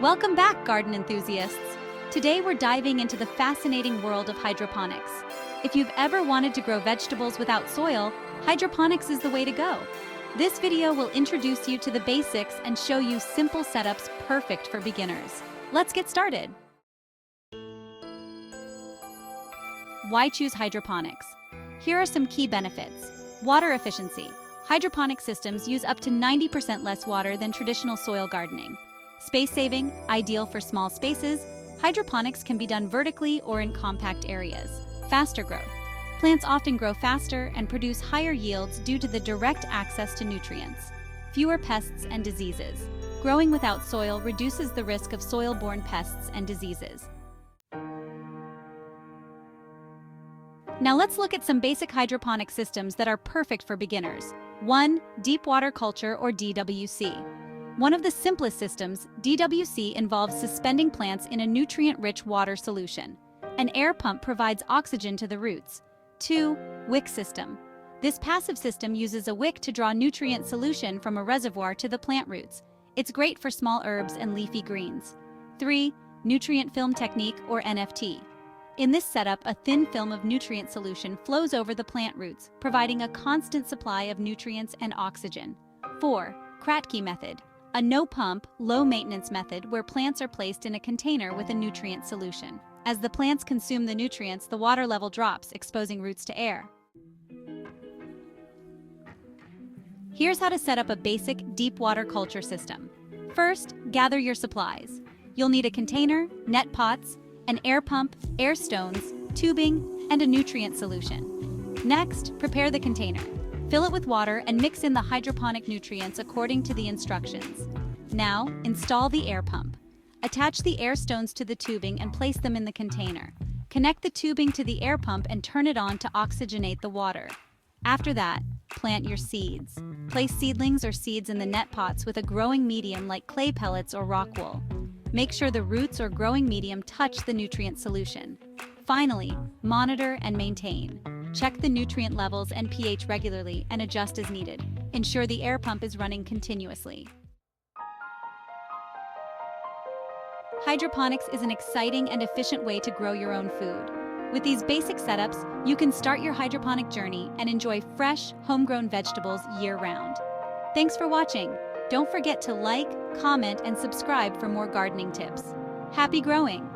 Welcome back, garden enthusiasts. Today we're diving into the fascinating world of hydroponics. If you've ever wanted to grow vegetables without soil, hydroponics is the way to go. This video will introduce you to the basics and show you simple setups perfect for beginners. Let's get started. Why choose hydroponics? Here are some key benefits. Water efficiency. Hydroponic systems use up to 90% less water than traditional soil gardening. Space saving, ideal for small spaces. Hydroponics can be done vertically or in compact areas. Faster growth. Plants often grow faster and produce higher yields due to the direct access to nutrients. Fewer pests and diseases. Growing without soil reduces the risk of soil-borne pests and diseases. Now let's look at some basic hydroponic systems that are perfect for beginners. 1. Deep water culture or DWC. One of the simplest systems, DWC involves suspending plants in a nutrient-rich water solution. An air pump provides oxygen to the roots. 2. Wick System. This passive system uses a wick to draw nutrient solution from a reservoir to the plant roots. It's great for small herbs and leafy greens. 3. Nutrient film technique or NFT. In this setup, a thin film of nutrient solution flows over the plant roots, providing a constant supply of nutrients and oxygen. 4. Kratky method. A no-pump, low-maintenance method where plants are placed in a container with a nutrient solution. As the plants consume the nutrients, the water level drops, exposing roots to air. Here's how to set up a basic deep water culture system. First, gather your supplies. You'll need a container, net pots, an air pump, air stones, tubing, and a nutrient solution. Next, prepare the container. Fill it with water and mix in the hydroponic nutrients according to the instructions. Now, install the air pump. Attach the air stones to the tubing and place them in the container. Connect the tubing to the air pump and turn it on to oxygenate the water. After that, plant your seeds. Place seedlings or seeds in the net pots with a growing medium like clay pellets or rock wool. Make sure the roots or growing medium touch the nutrient solution. Finally, monitor and maintain. Check the nutrient levels and pH regularly and adjust as needed. Ensure the air pump is running continuously. Hydroponics is an exciting and efficient way to grow your own food. With these basic setups, you can start your hydroponic journey and enjoy fresh, homegrown vegetables year-round. Thanks for watching. Don't forget to like, comment, and subscribe for more gardening tips. Happy growing!